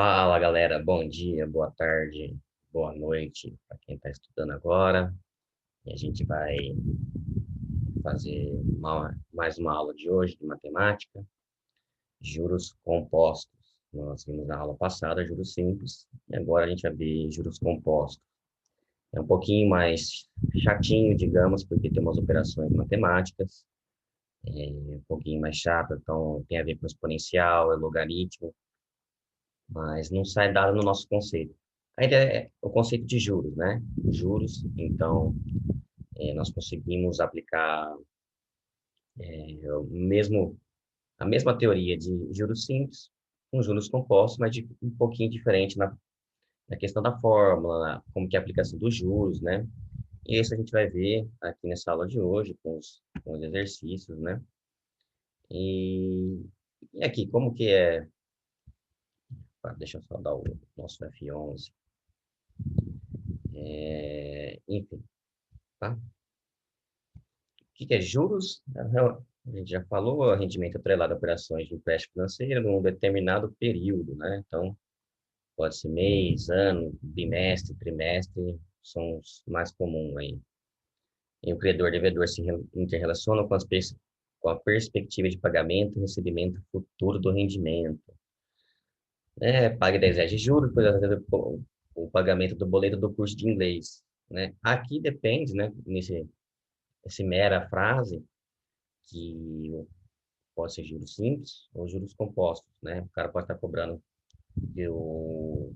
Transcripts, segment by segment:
Fala, galera. Bom dia, boa tarde, boa noite para quem está estudando agora. E a gente vai fazer mais uma aula de hoje de matemática, juros compostos. Nós vimos na aula passada juros simples e agora a gente vai ver juros compostos. É um pouquinho mais chatinho, digamos, porque tem umas operações matemáticas, um pouquinho mais chato, então tem a ver com exponencial, é logaritmo, mas não sai dado no nosso conceito. A ideia é o conceito de juros, né? Juros, então, nós conseguimos aplicar a mesma teoria de juros simples com juros compostos, mas um pouquinho diferente na questão da fórmula, como que é a aplicação dos juros, né? E isso a gente vai ver aqui nessa aula de hoje, com os exercícios, né? E, e aqui, como que é... Deixa eu só dar o nosso F11. Enfim, tá? Que é juros? A gente já falou, rendimento atrelado a operações de empréstimo financeiro num determinado período, né? Então, pode ser mês, ano, bimestre, trimestre, são os mais comuns aí. E o credor e devedor se interrelacionam com a perspectiva de pagamento e recebimento futuro do rendimento. Pague 10 reais de juros, depois o pagamento do boleto do curso de inglês, né? Aqui depende, né, esse mera frase, que pode ser juros simples ou juros compostos, né? O cara pode estar cobrando o,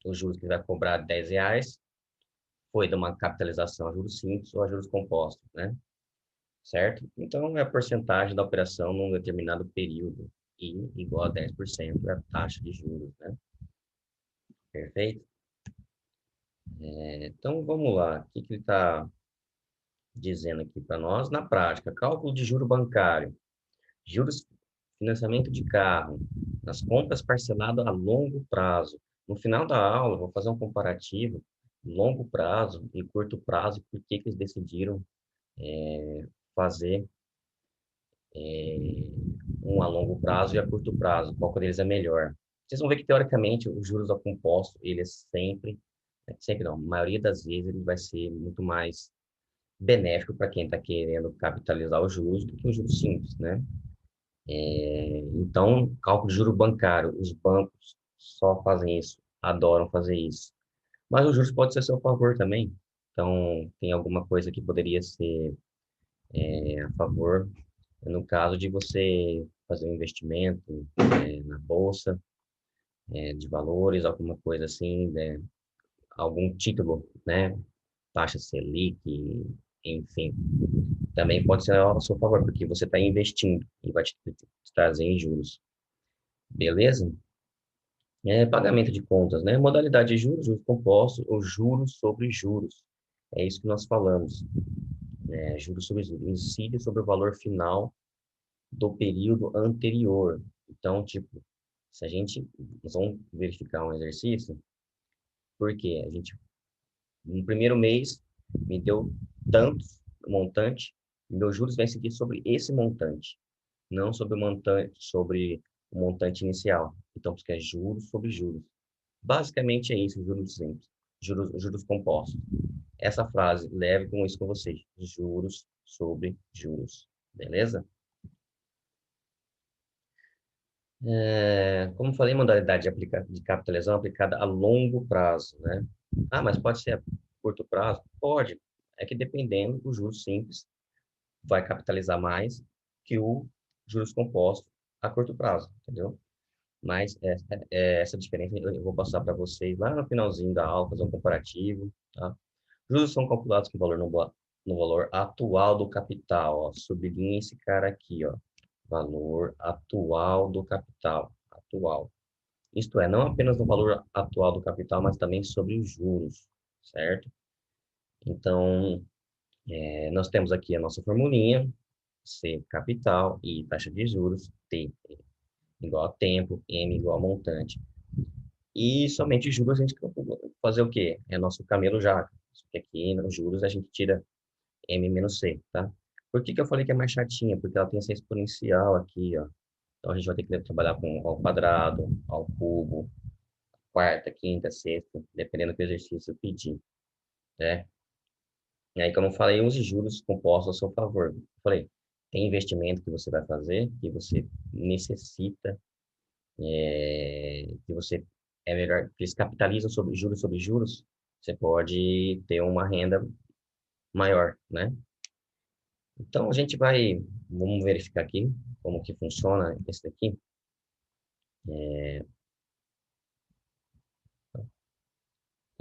os juros que ele vai cobrar R$ 10, foi de uma capitalização a juros simples ou a juros compostos, né? Certo? Então, é a porcentagem da operação num determinado período e igual a 10% é a taxa de juros, né? Perfeito? Então, vamos lá. O que que ele está dizendo aqui para nós? Na prática, cálculo de juro bancário, juros, financiamento de carro, nas compras parceladas a longo prazo. No final da aula, eu vou fazer um comparativo longo prazo e curto prazo, por que que eles decidiram fazer um a longo prazo e a curto prazo, qual deles é melhor. Vocês vão ver que, teoricamente, os juros ao composto, ele é sempre não, a maioria das vezes ele vai ser muito mais benéfico para quem está querendo capitalizar os juros do que os juros simples, né? Então, cálculo de juro bancário, os bancos só fazem isso, adoram fazer isso. Mas os juros pode ser a seu favor também. Então, tem alguma coisa que poderia ser a favor, no caso de você fazer um investimento na bolsa de valores, alguma coisa assim, né? Algum título, né? Taxa Selic, enfim. Também pode ser a seu favor, porque você está investindo e vai te trazer em juros. Beleza? Pagamento de contas, né? Modalidade de juros, juros compostos ou juros sobre juros. É isso que nós falamos. Juros sobre juros. Incide sobre o valor final do período anterior. Então, tipo, se a gente... Nós vamos verificar um exercício, porque a gente, no primeiro mês, me deu tanto montante, e meus juros vai seguir sobre esse montante, não sobre o montante inicial. Então, porque é juros sobre juros. Basicamente é isso, juros simples, juros compostos. Essa frase, leve com isso com vocês. Juros sobre juros. Beleza? Como falei, modalidade de capitalização aplicada a longo prazo, né? Ah, mas pode ser a curto prazo? Pode. É que dependendo, o juros simples vai capitalizar mais que o juros composto a curto prazo, entendeu? Mas essa diferença eu vou passar para vocês lá no finalzinho da aula, fazer um comparativo, tá? Juros são calculados com valor no valor atual do capital, ó. Sublinha esse cara aqui, ó. Valor atual do capital. Atual. Isto é, não apenas no valor atual do capital, mas também sobre os juros, certo? Então, nós temos aqui a nossa formulinha, C capital e taxa de juros, T igual a tempo, M igual a montante. E somente juros a gente fazer o quê? É nosso camelo já. Porque aqui nos juros a gente tira M menos C, tá? Por que que eu falei que é mais chatinha? Porque ela tem essa exponencial aqui, ó. Então a gente vai ter que trabalhar com ao quadrado, ao cubo, quarta, quinta, sexta, dependendo do que o exercício pedir, né? E aí, como eu falei, use juros compostos ao seu favor. Eu falei, tem investimento que você vai fazer, que você necessita, que você é melhor, que eles capitalizam sobre juros, você pode ter uma renda maior, né? Então, vamos verificar aqui como que funciona esse daqui.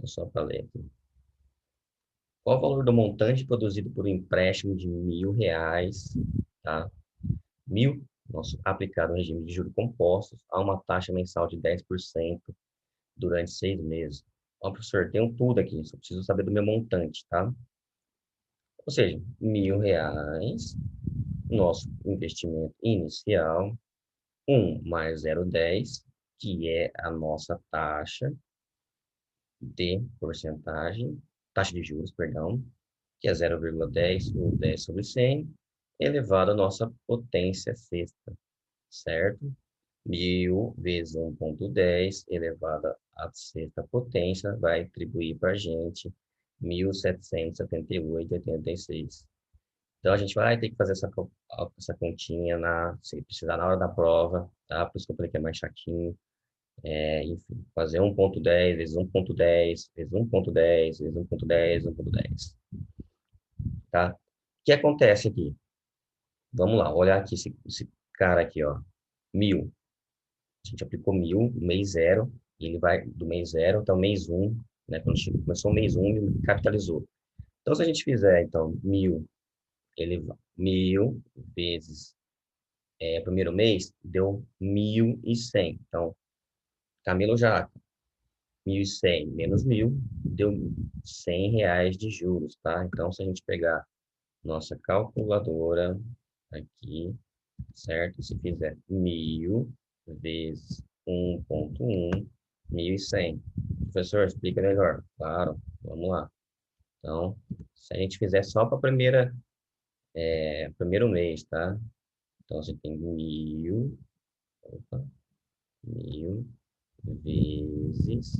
Só para ler aqui. Qual o valor do montante produzido por um empréstimo de R$ 1.000, tá? 1.000, nosso aplicado no regime de juros compostos, a uma taxa mensal de 10% durante 6 meses. Ó, professor, tem um tudo aqui, só preciso saber do meu montante, tá? Ou seja, R$ 1.000, nosso investimento inicial, 1 mais 0,10, que é a nossa de porcentagem, taxa de juros, perdão, que é 0,10 ou 10 sobre 100, elevado à nossa potência sexta, certo? 1.000 vezes 1,10 elevado à sexta potência vai atribuir para a gente 1.778,86. Então, a gente vai ter que fazer essa continha se precisar na hora da prova, tá? Por isso que eu falei que é mais chatinho. Enfim, fazer 1,10 vezes 1,10 vezes 1,10 vezes 1,10, 1,10, tá? O que acontece aqui? Vamos lá, olhar aqui esse cara aqui, ó. 1.000. A gente aplicou 1.000 no mês zero, e ele vai do mês zero até o mês um, né? Quando começou o mês um, ele capitalizou. Então, se a gente fizer, então, 1.000, 1.000 vezes primeiro mês, deu 1.100. Então, Camilo já 1.100 menos 1.000, deu R$ 100 de juros, tá? Então, se a gente pegar nossa calculadora aqui, certo? Se fizer 1.000 vezes 1,1, 1.100. Professor, explica melhor. Claro, vamos lá. Então, se a gente fizer só para primeiro mês, tá? Então, você tem 1.000 vezes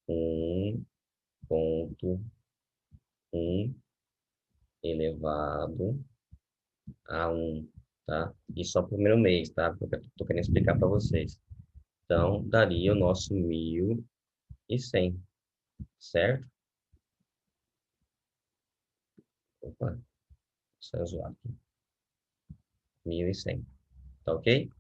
1,1 elevado a 1, tá? E só para o primeiro mês, tá? Porque eu estou querendo explicar para vocês. Então, daria o nosso 1.100, certo? Opa, saiu zoado aqui. 1.100, tá ok?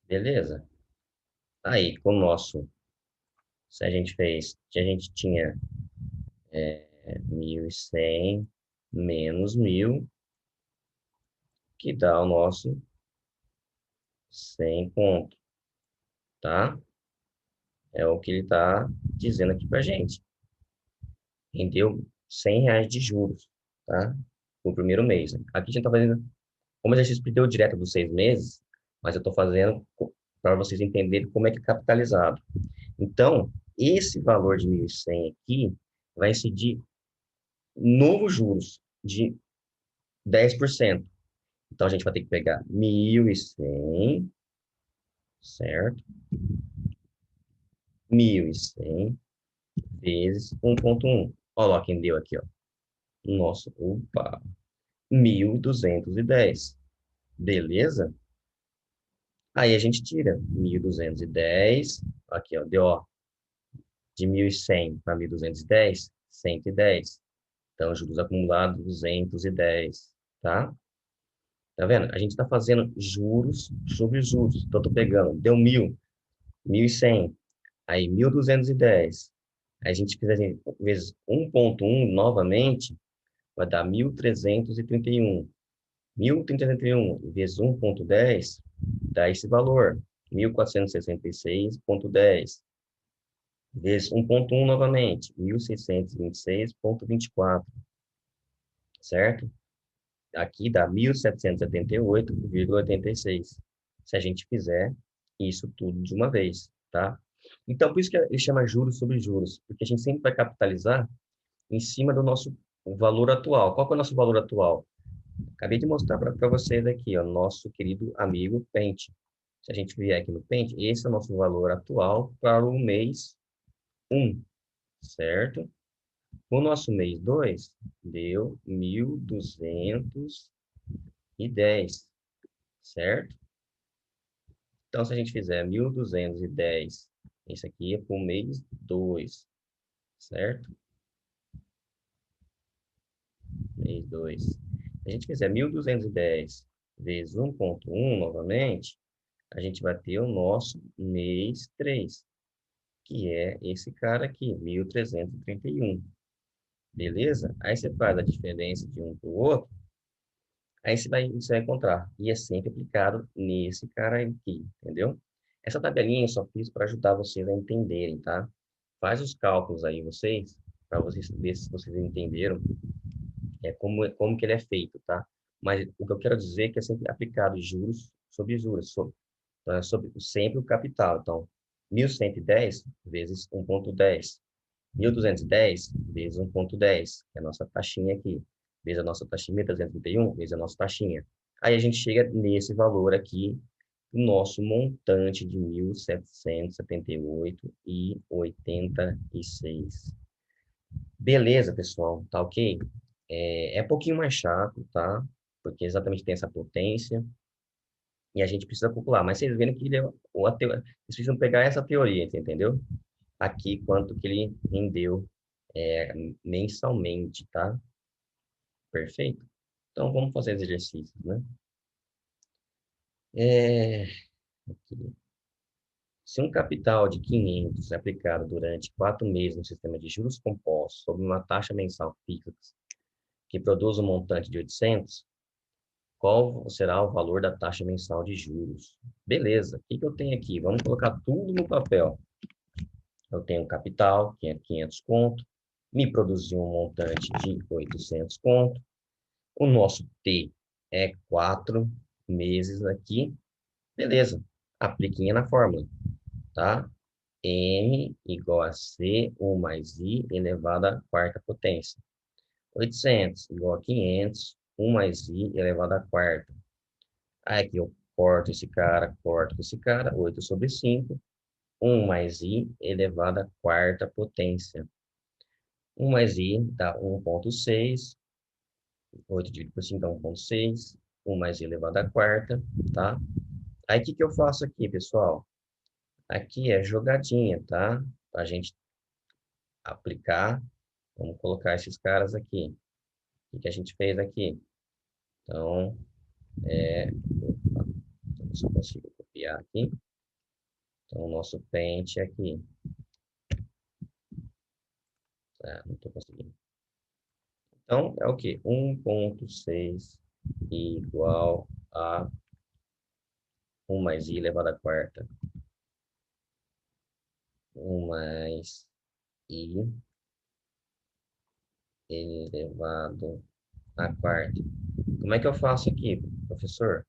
Beleza? Aí, com o nosso, se a gente fez, que a gente tinha 1.100 menos 1.000, que dá o nosso 100 ponto, tá? É o que ele está dizendo aqui pra gente. Rendeu R$ 100 de juros, tá? No primeiro mês, né? Aqui a gente está fazendo, como a gente deu direto dos 6 meses, mas eu estou fazendo para vocês entenderem como é que é capitalizado. Então, esse valor de 1.100 aqui vai incidir novos juros de 10%. Então, a gente vai ter que pegar 1.100, certo? 1.100 vezes 1,1. Olha lá quem deu aqui, ó. Nossa, opa, 1.210. Beleza? Aí a gente tira 1.210. Aqui, ó, deu, ó, de 1.100 para 1.210, 110. Então, juros acumulados, 210, tá? Tá vendo? A gente está fazendo juros sobre juros. Então, estou pegando, deu 1.100, aí 1.210. Aí a gente fizer assim, vezes 1,1 novamente, vai dar 1.331. 1.331 vezes 1,10 dá esse valor, 1.466,10. Vezes 1,1 novamente, 1.626,24, certo? Aqui dá 1.778,86, se a gente fizer isso tudo de uma vez, tá? Então, por isso que ele chama juros sobre juros, porque a gente sempre vai capitalizar em cima do nosso o valor atual. Qual que é o nosso valor atual? Acabei de mostrar para vocês aqui, ó, nosso querido amigo Pente. Se a gente vier aqui no Pente, esse é o nosso valor atual para o mês 1, certo? O nosso mês 2 deu 1.210, certo? Então, se a gente fizer 1.210, isso aqui é para o mês 2, certo? Mês 2. Se a gente fizer 1.210 vezes 1,1 novamente, a gente vai ter o nosso mês 3, que é esse cara aqui, 1.331. Beleza? Aí você faz a diferença de um para o outro, aí você vai encontrar. E é sempre aplicado nesse cara aqui, entendeu? Essa tabelinha eu só fiz para ajudar vocês a entenderem, tá? Faz os cálculos aí, vocês, para vocês ver se vocês entenderam como que ele é feito, tá? Mas o que eu quero dizer é que é sempre aplicado juros sobre juros, sobre sempre o capital. Então, 1.110 vezes 1,10. 1.210 vezes 1,10, que é a nossa taxinha aqui, vezes a nossa taxinha, 1.331 vezes a nossa taxinha. Aí a gente chega nesse valor aqui, o nosso montante de 1.778,86. Beleza, pessoal, tá ok? É um pouquinho mais chato, tá? Porque exatamente tem essa potência e a gente precisa calcular. Mas vocês viram que vocês precisam pegar essa teoria, entendeu? Aqui, quanto que ele rendeu mensalmente, tá? Perfeito? Então, vamos fazer os exercícios, né? Aqui. Se um capital de 500 é aplicado durante 4 meses no sistema de juros compostos sob uma taxa mensal fixa que produz um montante de 800, qual será o valor da taxa mensal de juros? Beleza, o que eu tenho aqui? Vamos colocar tudo no papel. Eu tenho capital, que é 500 conto, me produziu um montante de 800 conto. O nosso T é 4 meses aqui. Beleza, apliquinha na fórmula, tá? M igual a C, 1 mais I elevado à quarta potência. 800 igual a 500, 1 mais I elevado à quarta. Aí aqui eu corto esse cara, 8 sobre 5, 1 mais I elevado à quarta potência. 1 mais I dá 1,6, 8 dividido por 5 dá 1,6, 1 mais I elevado à quarta, tá? Aí o que eu faço aqui, pessoal? Aqui é jogadinha, tá? Para a gente aplicar, vamos colocar esses caras aqui. O que a gente fez aqui? Então, opa, então, se eu consigo copiar aqui. Então, o nosso pente aqui. Tá, não estou conseguindo. Então, é o quê? 1,6 igual a 1 mais I elevado à quarta. 1 mais I elevado à quarta. Como é que eu faço aqui, professor?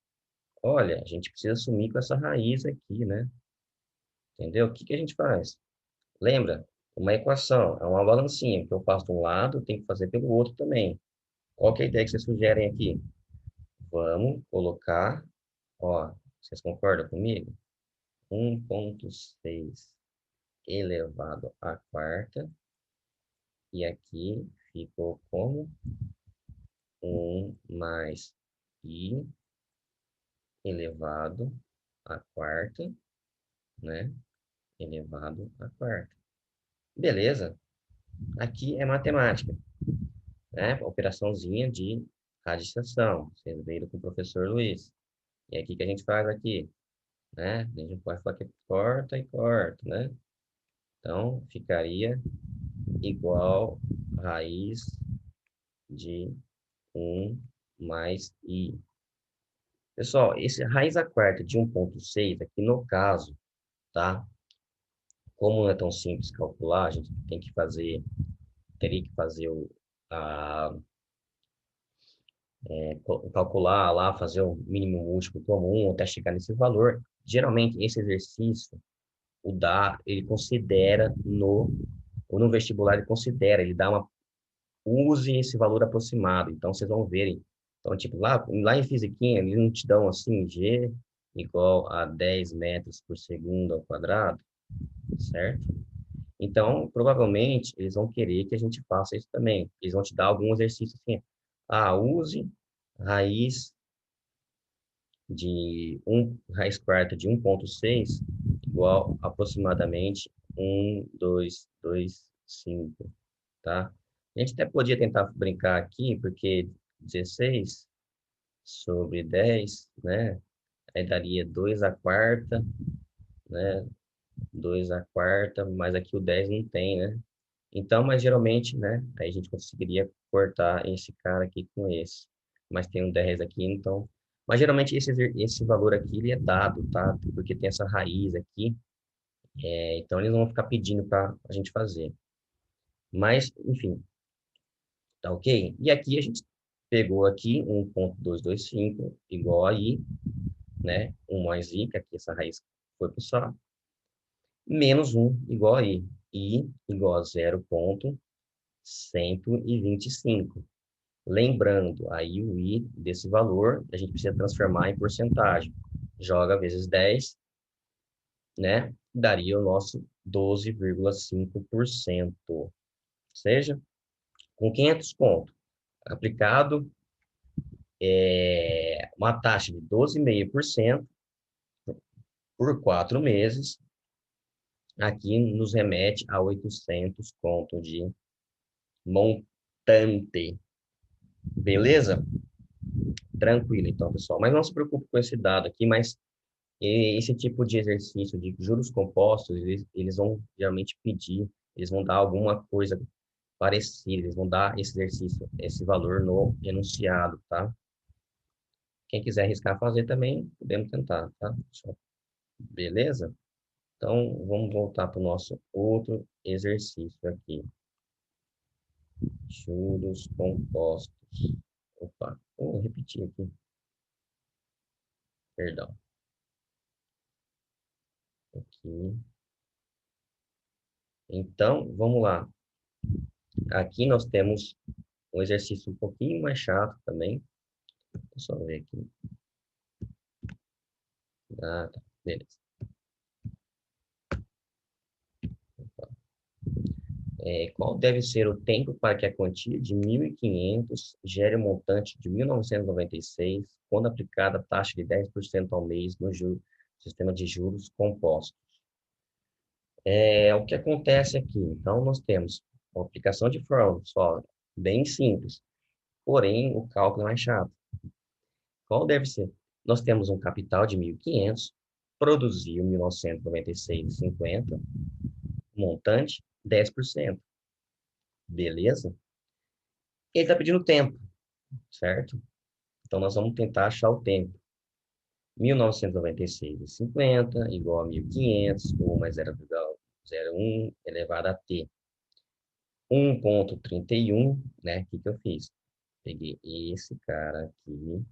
Olha, a gente precisa sumir com essa raiz aqui, né? Entendeu? O que que a gente faz? Lembra? Uma equação, é uma balancinha, que eu faço de um lado, eu tenho que fazer pelo outro também. Qual que é a ideia que vocês sugerem aqui? Vamos colocar, ó, vocês concordam comigo? 1,6 elevado à quarta, e aqui ficou como 1 mais I elevado à quarta, né? Elevado à quarta. Beleza? Aqui é matemática, né? Operaçãozinha de radiestação. Vocês viram com o professor Luiz. E é aqui que a gente faz aqui, né? A gente pode falar que corta e corta, né? Então, ficaria igual raiz de 1 mais I. Pessoal, esse raiz à quarta de 1,6 aqui no caso, tá? Como não é tão simples calcular, a gente teria que fazer a, calcular lá, fazer o mínimo múltiplo comum até chegar nesse valor. Geralmente, esse exercício, ele considera ou no vestibular, ele considera, ele dá use esse valor aproximado. Então, vocês vão verem. Então, tipo, lá em fisiquinha, eles não te dão assim, G igual a 10 metros por segundo ao quadrado, certo? Então, provavelmente, eles vão querer que a gente faça isso também. Eles vão te dar algum exercício assim. Use raiz raiz quarta de 1,6 igual aproximadamente 1,225, tá? A gente até podia tentar brincar aqui, porque 16 sobre 10, né? Aí daria 2 à quarta, né? 2 à quarta, mas aqui o 10 não tem, né? Então, mas geralmente, né? Aí a gente conseguiria cortar esse cara aqui com esse. Mas tem um 10 aqui, então... Mas geralmente esse valor aqui, ele é dado, tá? Porque tem essa raiz aqui. Então, eles não vão ficar pedindo para a gente fazer. Mas, enfim, tá ok? E aqui a gente pegou aqui 1,225 igual a I, né? 1 mais I, que aqui essa raiz foi para o saco. Menos 1 igual a I. I igual a 0,125. Lembrando, aí o I desse valor, a gente precisa transformar em porcentagem. Joga vezes 10, né? Daria o nosso 12,5%. Ou seja, com 500 conto aplicado, uma taxa de 12,5% por 4 meses, aqui nos remete a 800 conto de montante. Beleza? Tranquilo, então, pessoal. Mas não se preocupe com esse dado aqui, mas esse tipo de exercício de juros compostos, eles vão geralmente pedir, eles vão dar alguma coisa parecida, eles vão dar esse exercício, esse valor no enunciado, tá? Quem quiser arriscar fazer também, podemos tentar, tá? Beleza? Então, vamos voltar para o nosso outro exercício aqui. Juros compostos. Opa, vou repetir aqui. Perdão. Aqui. Então, vamos lá. Aqui nós temos um exercício um pouquinho mais chato também. Deixa eu só ver aqui. Ah, tá. Beleza. Qual deve ser o tempo para que a quantia de 1.500 gere um montante de 1.996 quando aplicada a taxa de 10% ao mês no sistema de juros compostos? O que acontece aqui? Então, nós temos uma aplicação de fórmula só, bem simples, porém, o cálculo é mais chato. Qual deve ser? Nós temos um capital de 1.500, produziu 1.996,50, montante 10%. Beleza? Ele está pedindo tempo, certo? Então, nós vamos tentar achar o tempo. 1996,50 igual a 1.500, 1 mais 0,01 elevado a t. 1,31, né? O que eu fiz? Peguei esse cara aqui,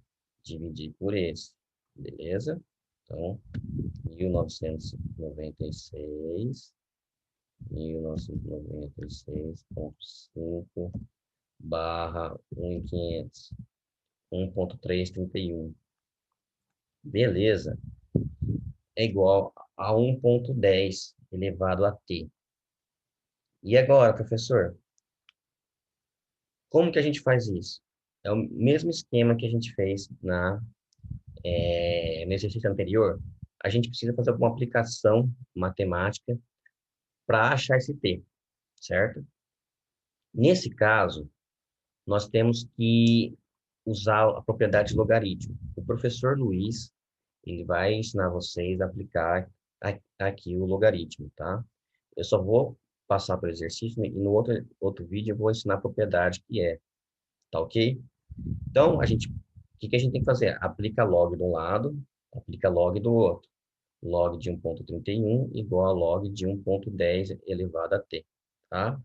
dividi por esse, beleza? Então, 1996,5 barra 1.500, 1,331. Beleza. É igual a 1,10 elevado a t. E agora, professor? Como que a gente faz isso? É o mesmo esquema que a gente fez no exercício anterior. A gente precisa fazer alguma aplicação matemática para achar esse t, certo? Nesse caso, nós temos que usar a propriedade de logaritmo. O professor Luiz, ele vai ensinar vocês a aplicar aqui o logaritmo, tá? Eu só vou passar para o exercício e no outro vídeo eu vou ensinar a propriedade que é, tá ok? Então, o que a gente tem que fazer? Aplica log de um lado, aplica log do outro. Log de 1,31 igual a log de 1,10 elevado a t, tá?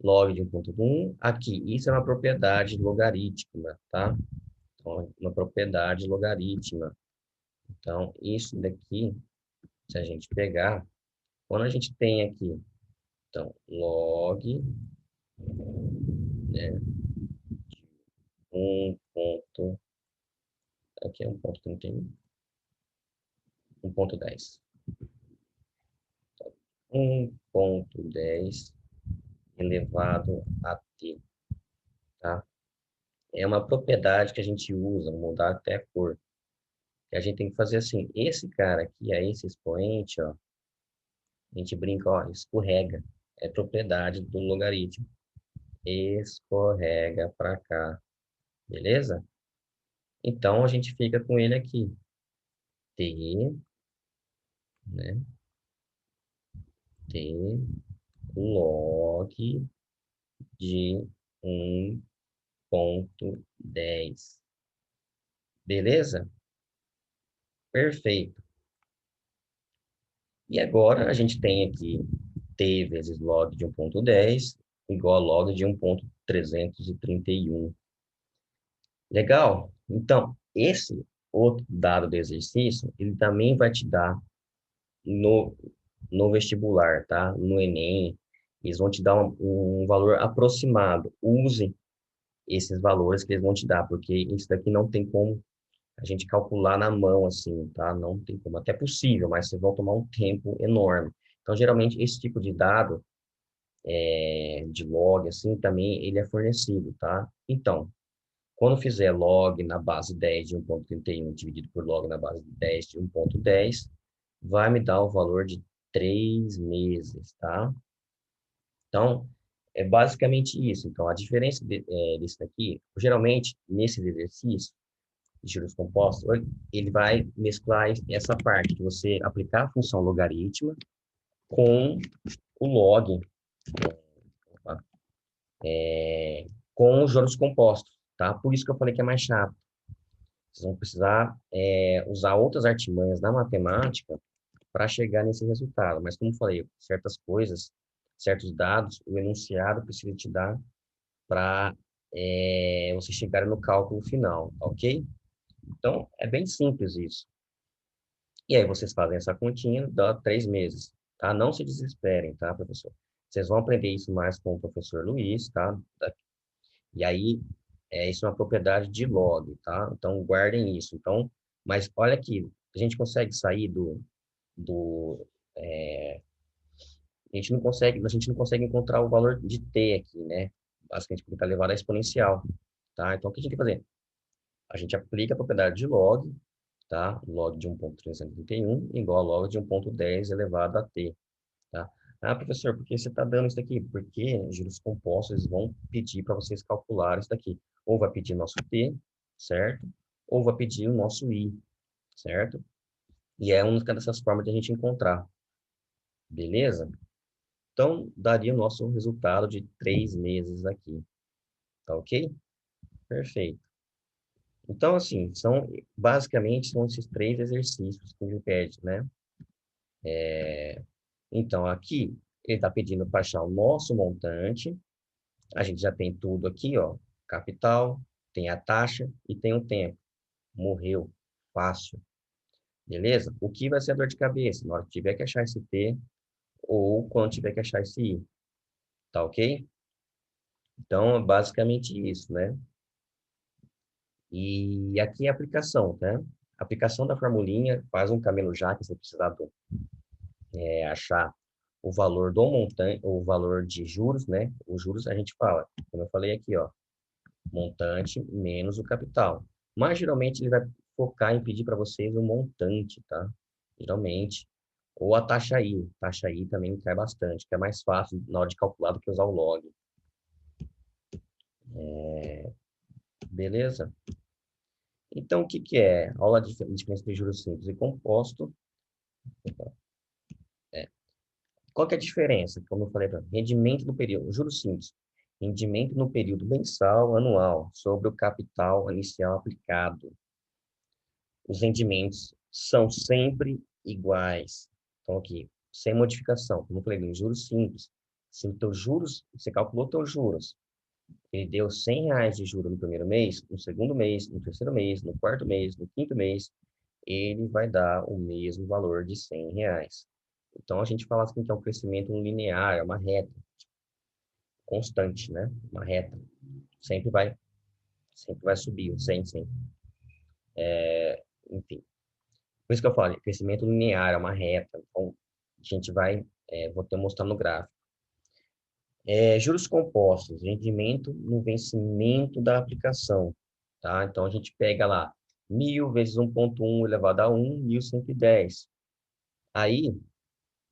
Log de 1,1, aqui, isso é uma propriedade logarítmica, tá? Então, uma propriedade logarítmica. Então, isso daqui, se a gente pegar, quando a gente tem aqui, então, log né? Um ponto, aqui é 1,31, 1,10. 1,10 elevado a t, tá? É uma propriedade que a gente usa, vou mudar até a cor. Que a gente tem que fazer assim, esse cara aqui, é esse expoente, ó, a gente brinca, ó, escorrega. É propriedade do logaritmo. Escorrega para cá, beleza? Então, a gente fica com ele aqui. T, né? T log de 1,10. Beleza? Perfeito. E agora a gente tem aqui t vezes log de 1,10 igual a log de 1,331. Legal? Então, esse outro dado do exercício, ele também vai te dar no, no vestibular, tá? No Enem, eles vão te dar um valor aproximado. Use esses valores que eles vão te dar, porque isso daqui não tem como a gente calcular na mão, assim, tá? Não tem como. Até é possível, mas vocês vão tomar um tempo enorme. Então, geralmente, esse tipo de dado, de log, assim, também ele é fornecido, tá? Então, quando fizer log na base 10 de 1,31 dividido por log na base 10 de 1,10, vai me dar o valor de 3 meses, tá? Então, é basicamente isso. Então, a diferença disso daqui, geralmente, nesse exercício de juros compostos, ele vai mesclar essa parte de você aplicar a função logarítmica com o log, opa, com os juros compostos, tá? Por isso que eu falei que é mais chato. Vocês vão precisar usar outras artimanhas na matemática para chegar nesse resultado. Mas, como eu falei, certas coisas, certos dados, o enunciado precisa te dar para você chegar no cálculo final, ok? Então, é bem simples isso. E aí vocês fazem essa continha, dá 3 meses, tá? Não se desesperem, tá, professor? Vocês vão aprender isso mais com o professor Luiz, tá? E aí, isso é uma propriedade de log, tá? Então, guardem isso. Então, mas olha aqui, a gente consegue sair do é, a gente não consegue encontrar o valor de t aqui, né? Basicamente porque está elevado à exponencial, tá? Então, o que a gente tem que fazer? A gente aplica a propriedade de log, tá? Log de 1,331 igual a log de 1,10 elevado a t, tá? Ah, professor, por que você está dando isso daqui? Porque juros compostos eles vão pedir para vocês calcularem isso daqui. Ou vai pedir nosso t, certo? Ou vai pedir o nosso i, certo? E é uma dessas formas de a gente encontrar, beleza? Então, daria o nosso resultado de 3 meses aqui, tá ok? Perfeito. Então, assim, basicamente, são esses 3 exercícios que ele pede, né? Então, aqui, ele está pedindo para achar o nosso montante. A gente já tem tudo aqui, ó. Capital, tem a taxa e tem o tempo. Morreu. Fácil. Beleza? O que vai ser a dor de cabeça? Na hora que tiver que achar esse T ou quando tiver que achar esse I. Tá ok? Então, é basicamente isso, né? E aqui é a aplicação, né? A aplicação da formulinha, faz um caminho já que você precisar achar o valor do montante, o valor de juros, né? Os juros a gente fala, como eu falei aqui, ó, montante menos o capital. Mas geralmente ele vai focar em pedir para vocês o montante, tá? Geralmente. Ou a taxa I. Taxa I também cai bastante, que é mais fácil na hora de calcular do que usar o log. Beleza? Então, o que que é? Aula de diferença de juros simples e composto. É. Qual que é a diferença? Como eu falei, rendimento no período, juros simples. Rendimento no período mensal, anual, sobre o capital inicial aplicado. Os rendimentos são sempre iguais. Então, aqui, sem modificação. Como eu falei, em juros simples. Se os teus juros, você calculou teus juros, ele deu R$ 100 de juros no primeiro mês, no segundo mês, no terceiro mês, no quarto mês, no quinto mês, ele vai dar o mesmo valor de R$ 100. Então, a gente fala assim que é um crescimento linear, é uma reta. constante, né? Uma reta. Sempre vai subir, sempre. Enfim. Por isso que eu falo, crescimento linear, é uma reta. Então, a gente vai, vou até mostrar no gráfico. Juros compostos, rendimento no vencimento da aplicação, tá? Então, a gente pega lá, 1.000 vezes 1,1 elevado a 1, 1.110. Aí,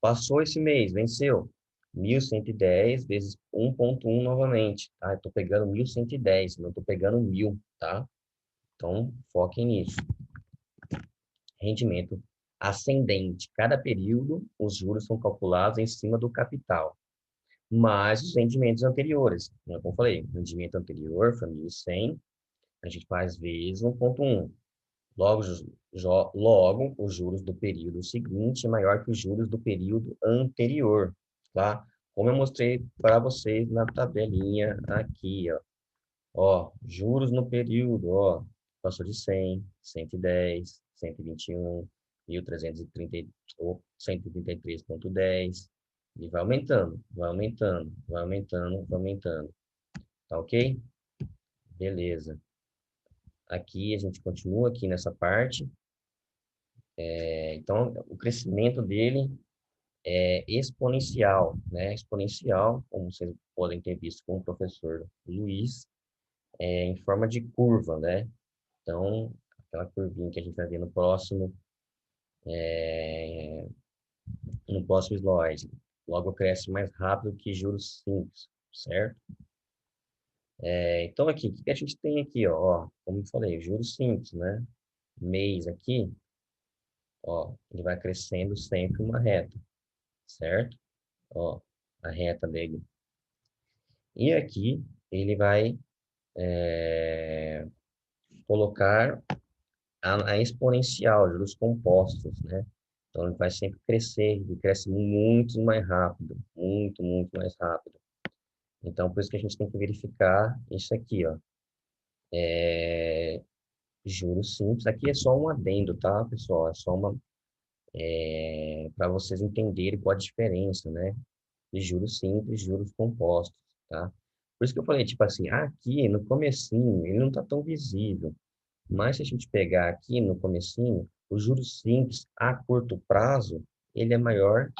passou esse mês, venceu. 1.110 vezes 1,1 novamente, tá? Eu estou pegando 1.110, não estou pegando 1.000, tá? Então, foquem nisso. Rendimento ascendente. Cada período, os juros são calculados em cima do capital, mais os rendimentos anteriores. Como eu falei, o rendimento anterior foi 1.100, a gente faz vezes 1,1. Logo, logo, os juros do período seguinte é maior que os juros do período anterior, tá? Como eu mostrei para vocês na tabelinha aqui, ó. Ó, juros no período, ó, passou de 100, 110, 121, 1.330, ou 133,10. E vai aumentando, vai aumentando, vai aumentando, vai aumentando. Tá ok? Beleza. Aqui a gente continua aqui nessa parte. Então, o crescimento dele é exponencial, né? Exponencial, como vocês podem ter visto com o professor Luiz, em forma de curva, né? Então, aquela curvinha que a gente vai ver no próximo slide. Logo cresce mais rápido que juros simples, certo? Então, aqui, o que a gente tem aqui, ó? Como eu falei, juros simples, né? Mês aqui, ó, ele vai crescendo sempre uma reta, certo? Ó, a reta dele. E aqui, ele vai colocar a exponencial, juros compostos, né? Então, ele vai sempre crescer, ele cresce muito mais rápido, muito, muito mais rápido. Então, por isso que a gente tem que verificar isso aqui, ó. Juros simples. Aqui é só um adendo, tá, pessoal? É só para vocês entenderem qual a diferença, né? De juros simples e juros compostos, tá? Por isso que eu falei, tipo assim, aqui no comecinho, ele não tá tão visível. Mas se a gente pegar aqui no comecinho, os juros simples a curto prazo, ele é maior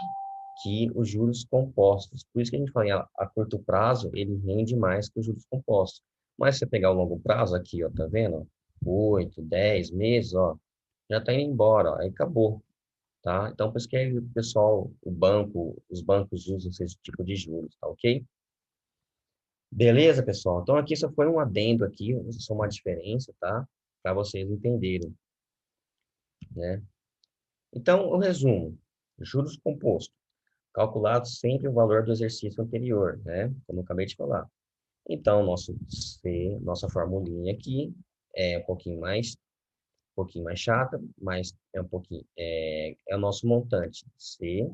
que os juros compostos. Por isso que a gente fala, a curto prazo, ele rende mais que os juros compostos. Mas se você pegar o longo prazo aqui, ó, tá vendo? 8, 10 meses, ó, já tá indo embora, ó, aí acabou, tá? Então, por isso que aí o pessoal, os bancos usam esse tipo de juros, tá ok? Beleza, pessoal? Então, aqui só foi um adendo aqui, só uma diferença, tá? Para vocês entenderem, né? Então, o resumo. Juros compostos. Calculado sempre o valor do exercício anterior, né? Como eu acabei de falar. Então, nosso C, nossa formulinha aqui é um pouquinho mais chata, mas é um pouquinho, é o nosso montante C,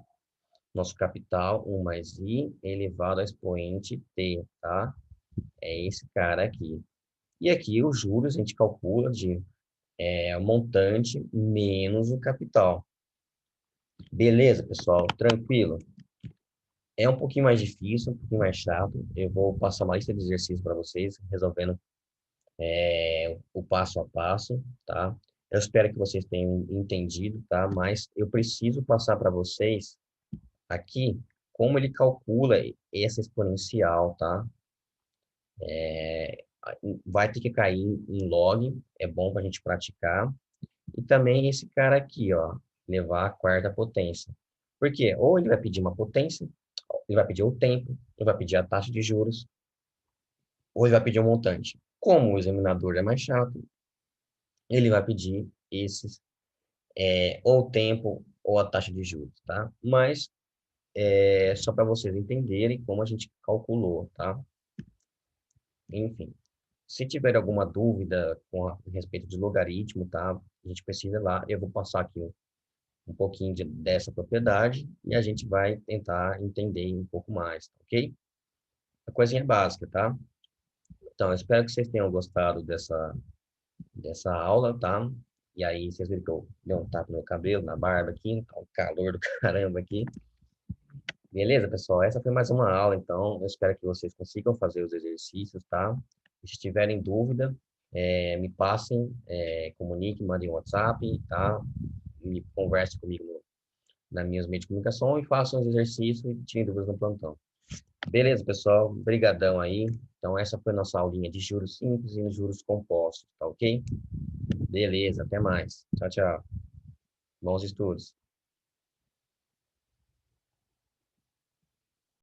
nosso capital, 1 mais I elevado a expoente T, tá? É esse cara aqui. E aqui os juros a gente calcula de o montante menos o capital. Beleza, pessoal? Tranquilo? É um pouquinho mais difícil, um pouquinho mais chato. Eu vou passar uma lista de exercícios para vocês, resolvendo o passo a passo, tá? Eu espero que vocês tenham entendido, tá? Mas eu preciso passar para vocês aqui como ele calcula essa exponencial, tá? Vai ter que cair em log, é bom para a gente praticar. E também esse cara aqui, ó, levar a quarta potência. Por quê? Ou ele vai pedir uma potência, ele vai pedir o tempo, ele vai pedir a taxa de juros, ou ele vai pedir um montante. Como o examinador é mais chato, ele vai pedir esses, ou o tempo ou a taxa de juros, tá? Mas é só para vocês entenderem como a gente calculou, tá? Enfim, se tiver alguma dúvida a respeito de logaritmo, tá? A gente precisa lá, eu vou passar aqui um pouquinho dessa propriedade e a gente vai tentar entender um pouco mais, tá ok? A coisinha básica, tá? Então, eu espero que vocês tenham gostado dessa aula, tá? E aí, vocês viram que eu dei um tapa no meu cabelo, na barba aqui, tá um calor do caramba aqui. Beleza, pessoal? Essa foi mais uma aula, então. Eu espero que vocês consigam fazer os exercícios, tá? Se tiverem dúvida, me passem, comuniquem, mandem um WhatsApp, tá? Me converse comigo nas minhas meios de comunicação e façam os exercícios e tirem dúvidas no plantão. Beleza, pessoal? Obrigadão aí. Então, essa foi a nossa aulinha de juros simples e juros compostos, tá ok? Beleza, até mais. Tchau, tchau. Bons estudos.